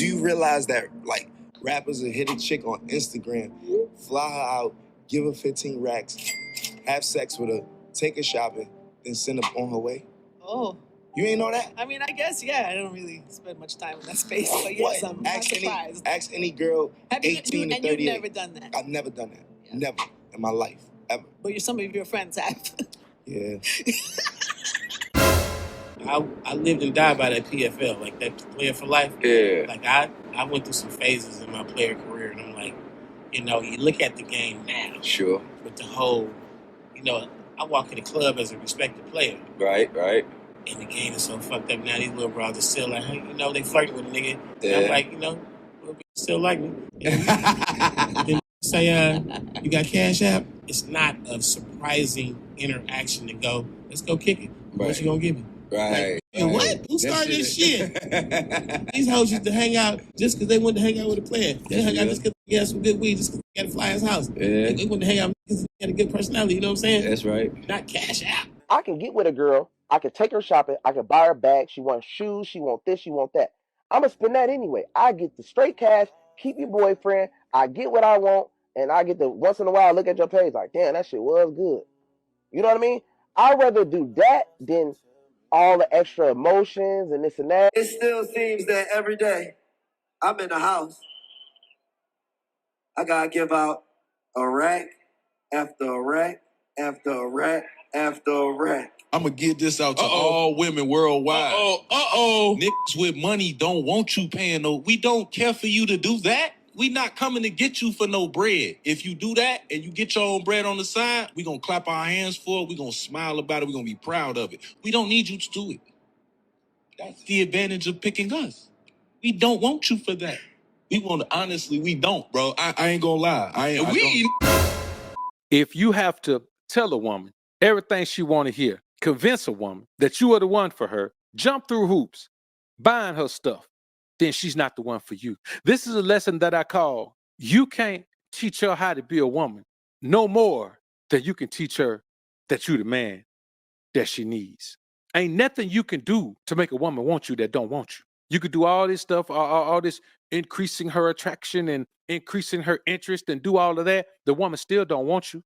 Do you realize that, like, rappers will hit a chick on Instagram, fly her out, give her 15 racks, have sex with her, take her shopping, then send her on her way? Oh. You ain't know that? I mean, I guess, yeah. I don't really spend much time in that space, but yes, I'm not surprised. Ask any girl 18 to 38. And you've never done that? I've never done that. Yeah. Never in my life, ever. But some of your friends have. Yeah. I lived and died by that PFL, like that player for life. Yeah. Like I went through some phases in my player career, and I'm like, you look at the game now. Sure. With the whole, I walk in the club as a respected player. Right. And the game is so fucked up now. These little bros are still like, hey, they flirting with a nigga. Yeah. And I'm like, little bitch still like me. Then say, you got Cash App? It's not a surprising interaction to go, let's go kick it. Right. What you gonna give me? Right. Like, what? Who started this shit? These hoes used to hang out just because they wanted to hang out with a player. They hung out just because they had some good weed, just because they got to fly his house. Yeah. They wanted to hang out because they had a good personality, you know what I'm saying? That's right. Not Cash App. I can get with a girl. I can take her shopping. I can buy her bag. She wants shoes. She want this. She want that. I'm going to spend that anyway. I get the straight cash, keep your boyfriend. I get what I want, and I get to once in a while look at your page like, damn, that shit was good. You know what I mean? I'd rather do that than all the extra emotions and this and that. It still seems that every day I'm in the house, I gotta give out a rack after a rack after a rack after a rack. I'm gonna get this out to all women worldwide. Niggas with money don't want you paying no. We don't care for you to do that. We not coming to get you for no bread. If you do that and you get your own bread on the side, we gonna clap our hands for it. We gonna smile about it. We gonna be proud of it. We don't need you to do it. That's the advantage of picking us. We don't want you for that. We want to, honestly, we don't, bro. I ain't gonna lie. If you have to tell a woman everything she want to hear, convince a woman that you are the one for her, jump through hoops, buying her stuff, then she's not the one for you. This is a lesson that I call, you can't teach her how to be a woman no more than you can teach her that you the man that she needs. Ain't nothing you can do to make a woman want you that don't want you. You could do all this stuff, all this increasing her attraction and increasing her interest and do all of that. The woman still don't want you.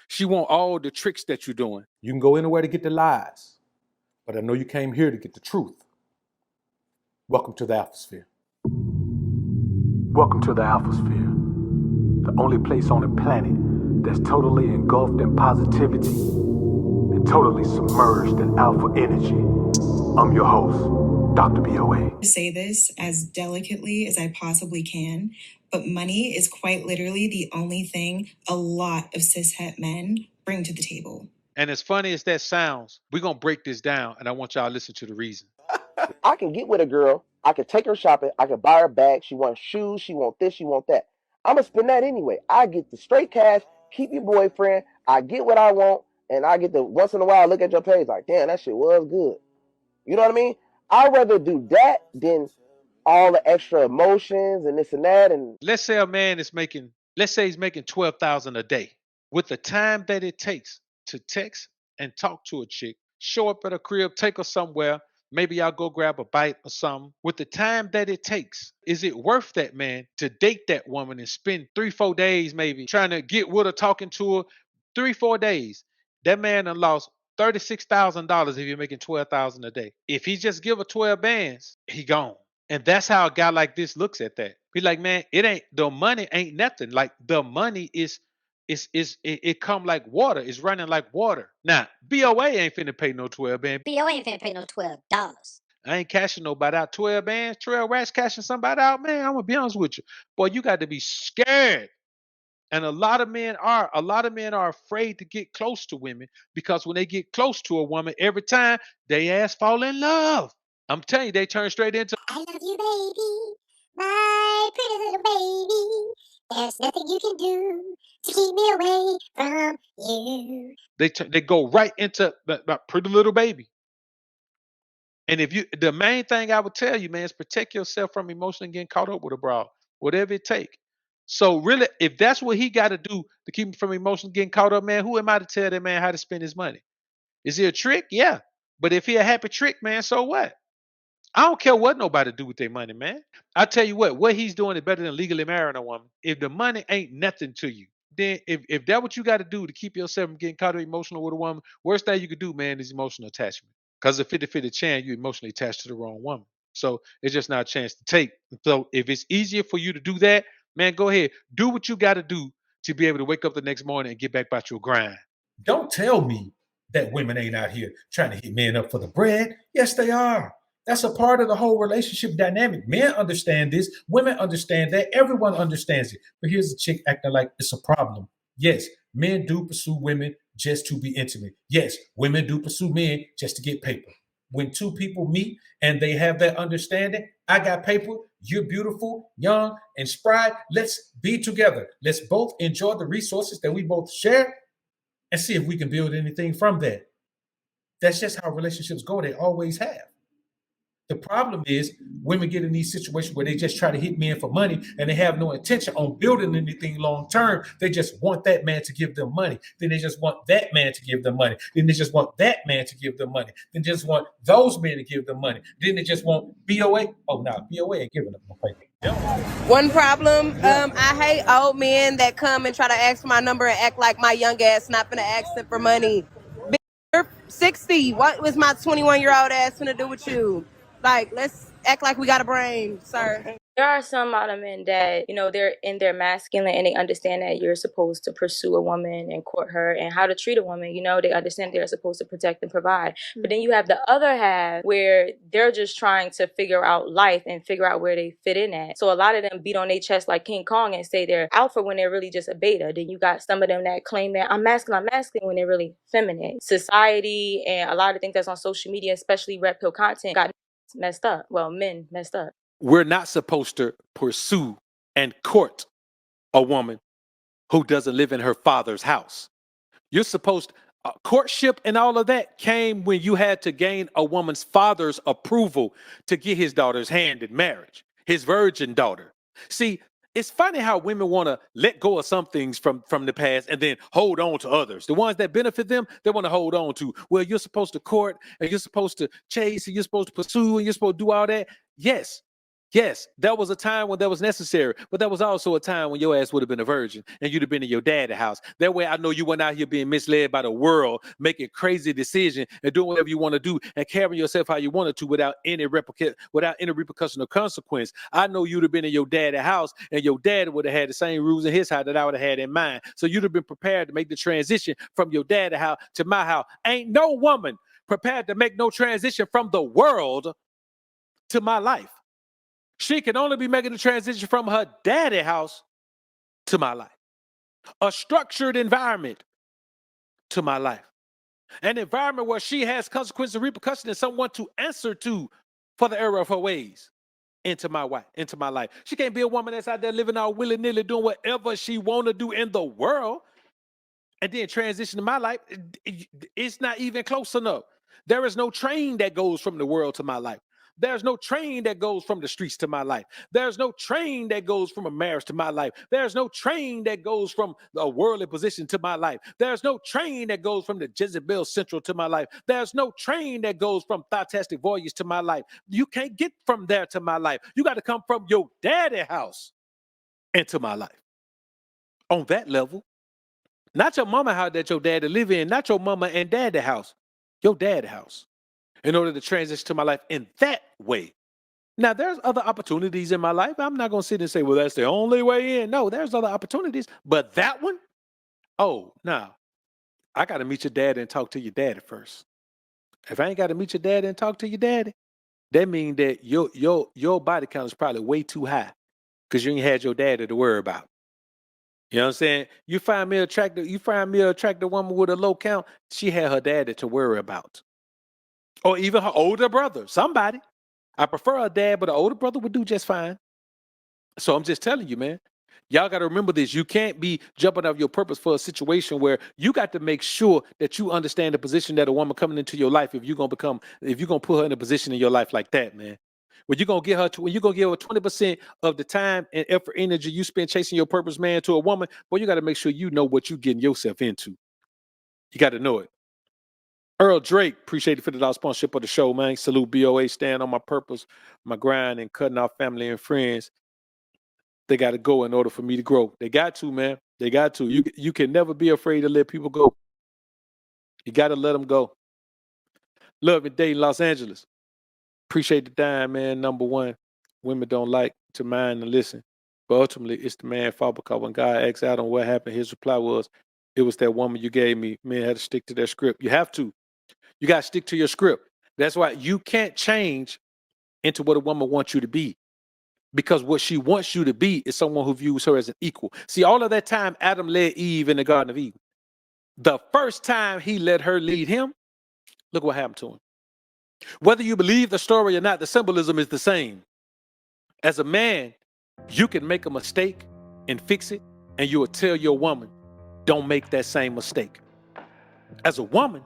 She want all the tricks that you're doing. You can go anywhere to get the lies, but I know you came here to get the truth. Welcome to the Alphasphere. Welcome to the Alphasphere, the only place on the planet that's totally engulfed in positivity and totally submerged in alpha energy. I'm your host, Dr. BOA. Say this as delicately as I possibly can, but money is quite literally the only thing a lot of cishet men bring to the table. And as funny as that sounds, we're going to break this down, and I want y'all to listen to the reason. I can get with a girl. I can take her shopping. I can buy her bag. She wants shoes. She want this. She want that. I'm going to spend that anyway. I get the straight cash, keep your boyfriend. I get what I want, and I get to once in a while look at your page like, damn, that shit was good. You know what I mean? I'd rather do that than all the extra emotions and this and that. And let's say a man is making, let's say he's making $12,000 a day. With the time that it takes to text and talk to a chick, show up at a crib, take her somewhere, maybe I'll go grab a bite or something. With the time that it takes, is it worth that, man, to date that woman and spend 3-4 days maybe trying to get with her, talking to her, 3-4 days? That man done lost $36,000 if you're making $12,000 a day. If he just give her 12 bands, he gone. And that's how a guy like this looks at that. Be like, man, the money ain't nothing. Like the money it come like water. It's running like water. Now, BOA ain't finna pay no 12 bands. BOA ain't finna pay no $12. I ain't cashing nobody out. 12 bands, 12 rats cashing somebody out, man. I'm gonna be honest with you. Boy, you got to be scared. And a lot of men are afraid to get close to women because when they get close to a woman, every time they ass fall in love. I'm telling you, they turn straight into I love you, baby, my pretty little baby. There's nothing you can do to keep me away from you. They go right into that pretty little baby. And the main thing I would tell you, man, is protect yourself from emotionally getting caught up with a broad, whatever it take. So really, if that's what he got to do to keep him from emotionally getting caught up, man, who am I to tell that man how to spend his money? Is it a trick? Yeah. But if he a happy trick, man, so what? I don't care what nobody do with their money, man. I tell you what he's doing is better than legally marrying a woman. If the money ain't nothing to you, then if that's what you got to do to keep yourself from getting caught up emotional with a woman, worst thing you could do, man, is emotional attachment. Because a 50-50 chance you emotionally attached to the wrong woman. So it's just not a chance to take. So if it's easier for you to do that, man, go ahead. Do what you got to do to be able to wake up the next morning and get back about your grind. Don't tell me that women ain't out here trying to hit men up for the bread. Yes, they are. That's a part of the whole relationship dynamic. Men understand this. Women understand that. Everyone understands it. But here's a chick acting like it's a problem. Yes, men do pursue women just to be intimate. Yes, women do pursue men just to get paper. When two people meet and they have that understanding, I got paper, you're beautiful, young, and spry. Let's be together. Let's both enjoy the resources that we both share and see if we can build anything from that. That's just how relationships go. They always have. The problem is women get in these situations where they just try to hit men for money and they have no intention on building anything long term. They just want that man to give them money. Then they just want that man to give them money. Then they just want that man to give them money. Then they just want those men to give them money. Then they just want BOA. Oh, no, BOA ain't giving them no paper. One problem, I hate old men that come and try to ask for my number and act like my young ass not gonna ask them for money. Bitch, you're 60. What was my 21-year-old ass gonna do with you? Like, let's act like we got a brain, sir. There are some out of men that, they're in their masculine and they understand that you're supposed to pursue a woman and court her and how to treat a woman. They understand they're supposed to protect and provide. Mm-hmm. But then you have the other half where they're just trying to figure out life and figure out where they fit in at. So a lot of them beat on their chest like King Kong and say they're alpha when they're really just a beta. Then you got some of them that claim that I'm masculine when they're really feminine. Society and a lot of things that's on social media, especially red pill content, got messed up. Well, men messed up. We're not supposed to pursue and court a woman who doesn't live in her father's house. You're supposed courtship and all of that came when you had to gain a woman's father's approval to get his daughter's hand in marriage, his virgin daughter. See, it's funny how women want to let go of some things from the past and then hold on to others. The ones that benefit them, they want to hold on to. Well, you're supposed to court and you're supposed to chase and you're supposed to pursue and you're supposed to do all that. Yes, that was a time when that was necessary, but that was also a time when your ass would have been a virgin and you'd have been in your daddy's house. That way I know you weren't out here being misled by the world, making crazy decisions and doing whatever you want to do and carrying yourself how you wanted to without any repercussion or consequence. I know you'd have been in your daddy's house and your dad would have had the same rules in his house that I would have had in mine. So you'd have been prepared to make the transition from your daddy's house to my house. Ain't no woman prepared to make no transition from the world to my life. She can only be making the transition from her daddy house to my life. A structured environment to my life. An environment where she has consequences and repercussions and someone to answer to for the error of her ways into my life. She can't be a woman that's out there living all willy-nilly doing whatever she want to do in the world and then transition to my life. It's not even close enough. There is no train that goes from the world to my life. There's no train that goes from the streets to my life. There's no train that goes from a marriage to my life. There's no train that goes from a worldly position to my life. There's no train that goes from the Jezebel Central to my life. There's no train that goes from Fantastic Voyage to my life. You can't get from there to my life. You got to come from your daddy house into my life. On that level. Not your mama house that your daddy live in. Not your mama and daddy house. Your daddy house. In order to transition to my life in that way. Now, there's other opportunities in my life. I'm not going to sit and say, well, that's the only way in. No, there's other opportunities. But that one? Oh, no. I got to meet your daddy and talk to your daddy first. If I ain't got to meet your daddy and talk to your daddy, that means that your body count is probably way too high because you ain't had your daddy to worry about. You know what I'm saying? You find me attractive woman with a low count, she had her daddy to worry about. Or even her older brother, somebody. I prefer a dad, but an older brother would do just fine. So I'm just telling you, man. Y'all got to remember this. You can't be jumping off your purpose for a situation where you got to make sure that you understand the position that a woman coming into your life, if you're going to put her in a position in your life like that, man. When you're going to give her 20% of the time and effort, energy you spend chasing your purpose, man, to a woman, well, you got to make sure you know what you're getting yourself into. You got to know it. Earl Drake, appreciate the $50 sponsorship of the show, man. Salute BOA, stand on my purpose, my grind, and cutting off family and friends. They got to go in order for me to grow. They got to, man. They got to. You can never be afraid to let people go. You got to let them go. Love and Dayton, Los Angeles. Appreciate the dime, man. Number one, women don't like to mind and listen. But ultimately, it's the man's fault because when God asked Adam what happened, his reply was, it was that woman you gave me. Men had to stick to their script. You have to. You got to stick to your script. That's why you can't change into what a woman wants you to be. Because what she wants you to be is someone who views her as an equal. See, all of that time, Adam led Eve in the Garden of Eden. The first time he let her lead him, look what happened to him. Whether you believe the story or not, the symbolism is the same. As a man, you can make a mistake and fix it, and you will tell your woman, don't make that same mistake. As a woman,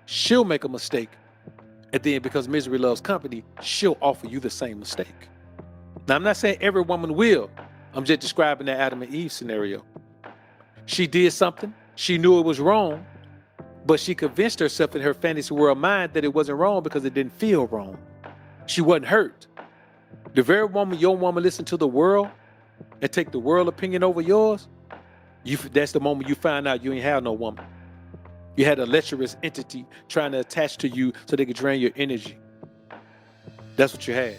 she'll make a mistake, and then because misery loves company, she'll offer you the same mistake. Now, I'm not saying every woman will. I'm just describing that Adam and Eve scenario. She did something. She knew it was wrong, but she convinced herself in her fantasy world mind that it wasn't wrong because it didn't feel wrong. She wasn't hurt. The very woman, your woman, listen to the world and take the world opinion over yours, that's the moment you find out you ain't have no woman. You had a lecherous entity trying to attach to you so they could drain your energy. That's what you had.